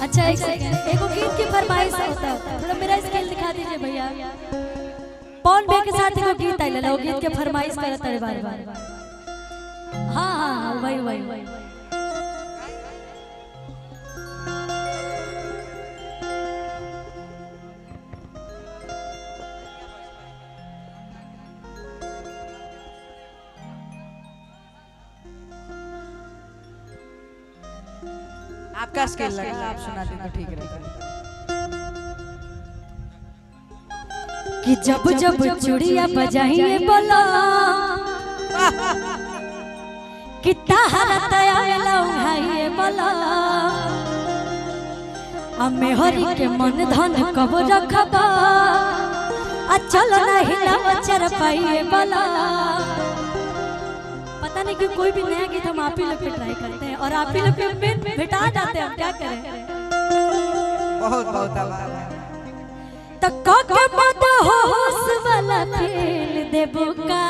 अच्छा एक सेकंड, एगो गीत की फरमाइश होता है, थोड़ा मेरा स्केल दिखा दीजिए भैया। पवन भैया के साथ एगो गीत आई ला, वो गीत के फरमाइश करत है बार बार। हाँ हाँ वही वही। आपका स्केल लगा, आप सुना दें तो ठीक रहेगा। कि जब जब चूड़िया बजाइए बोला कि ताहरत आवेला उहाइए बोला अमे हरि के मन धन कब रखबा आ चल नहीं ना चर पाइए बोला। पता नहीं कि कोई भी नया गीत हम आप ही लोग पे ट्राई करते हैं और आप ही लोग पे भेटा जाते हैं, हम क्या करें। बहुत बहुत आभार है। तो के मत होश वाला खेल देबो का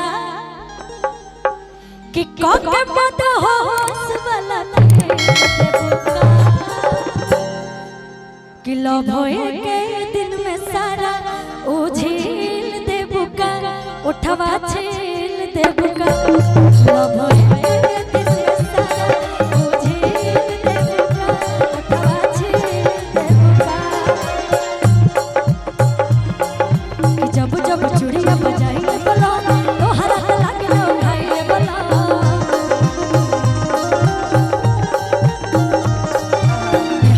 कि के मत होश वाला खेल देबो का कि लव होए के दिन में सारा ओ झील देबो का उठवा छील देबो का लव होए के दिन में सारा ओ झील देबो का उठवा छील देबो का। जब जब चूड़िया बजाइए बोला तो हरा लागे ना उठाइए बोला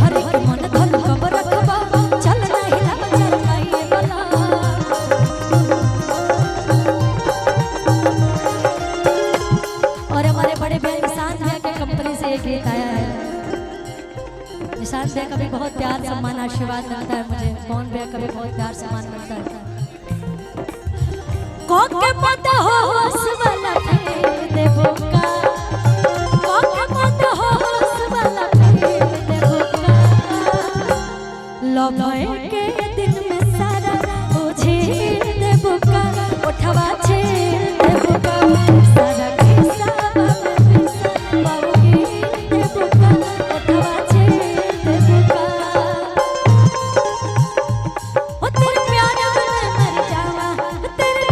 हर एक मन धन कब रखबा चल नहीं ना चल पाइए बोला। और हमारे बड़े भाई निशांत भैया के कंपनी से एक गीत आया है। निशांत भैया का भी बहुत प्यार सम्मान आशीर्वाद मिलता है मुझे, पवन भैया का भी बहुत प्यार सम्मान मिलता है। के मत होश वाला खेल देबो का के मत होश वाला खेल देबो का लव होए के दिन में सारा ओ झील देबो का उठवा छील देबो का सारा हिसाब में बाबूगी देबो का उठवा छील देबो का। ओ तेरे प्यार में मर जावा तेरे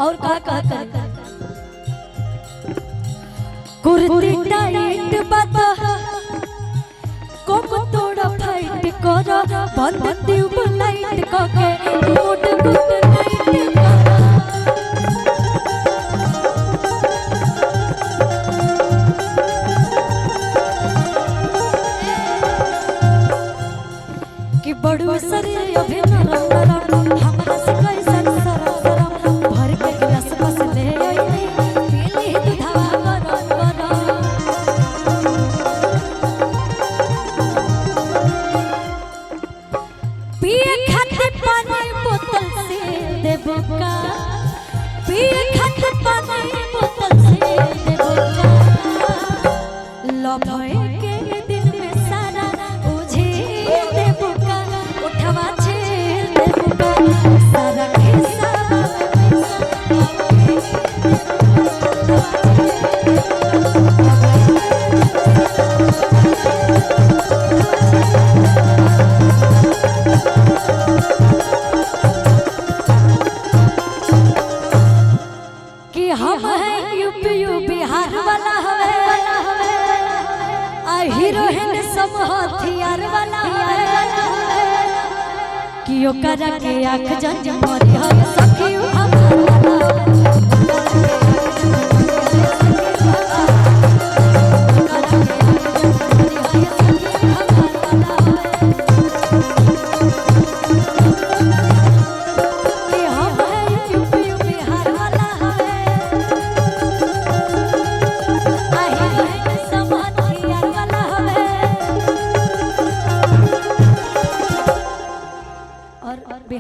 और का कुर्ती टाइट बता कोम तोड़ा फाइट करो बंद ट्यूब लाइट को के गुड गुड नाइट कि बड़ू शरीर अभिनव नरम हमरा से कैसन सरम सरम भर के गिलास बस ले आई पीली दूधवा गरम गरम पिए खातिर पानी बोतल से देबो का पिए खातिर पानी बोतल से देबो का लव होए के दिन में सारा ओ झील देबो का उठवा छील देबो का सारा हिसाब कि हम हैं यूपी बिहार वाला हवे आ हीरोइन सब हथियार वाला हवे कि ओकरा के आँख जंज मरी है सखी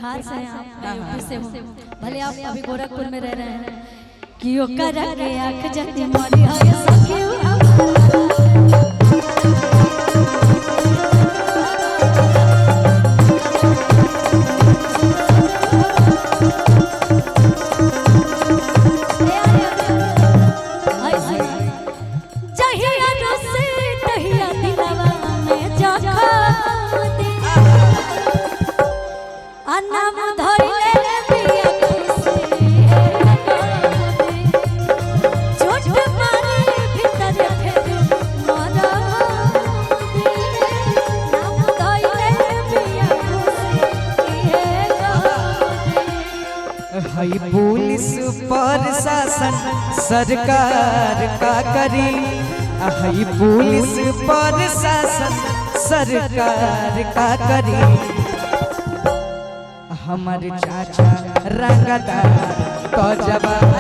बिहार से हैं आप, मैं यूपी से हूँ, भले आप अभी गोरखपुर में रह रहे हैं। कि ओकर के आँख जल्दी मारी है सखी हई पुलिस प्रशासन सरकार का करी, हई पुलिस प्रशासन सरकार का करी। हमारे चाचा रंगदार तो जवान,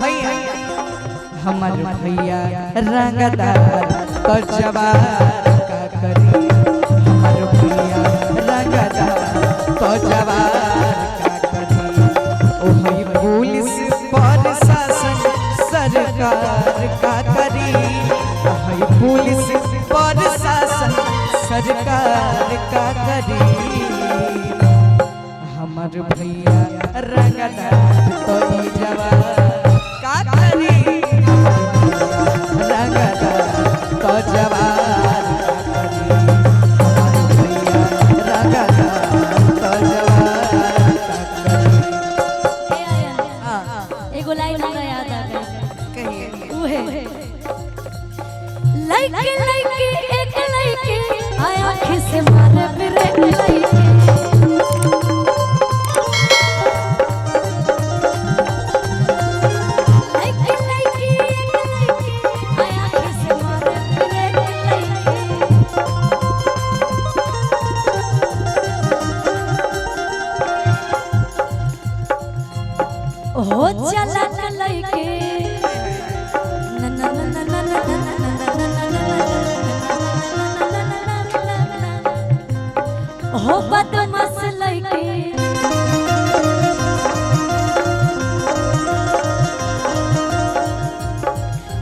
भैया हमारे भैया रंगदार तो जवान का करी। हमारे भैया रंगदार तो जवान पुलिस प्रशासन सरकार का करी, पुलिस प्रशासन सरकार का करी। हमार भैया रंगदार तो जवान का करी, रंगदार तो जवान का करी। हमार भैया रंगदार तो जवान का करी। एगो लाइन हमरा याद आ गई, कहिए। उहे लइके लइके एक लइके आया आँख से मारे मेरे लइके। लइके लइके एक लइके आया आँख से मारे मेरे लइके। हो चला लइके हो बदमाश लइके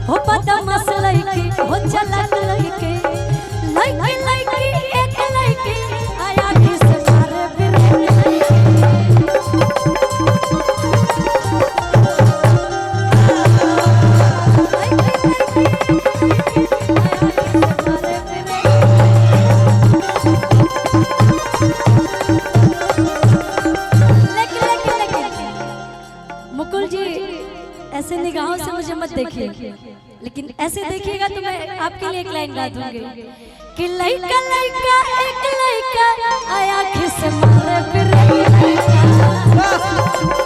हो बदमाश लइके हो चला लइके लइके लइके एक लइके आया आँख से मारे मेरे लइके। मुकुल जी ऐसे निगाहों से मुझे मत देखिए, लेकिन ऐसे देखिएगा तो मैं आपके लिए एक लाइन गा दूंगी कि लइका लइका एक लइका आया आँख से मारे मेरे लइका।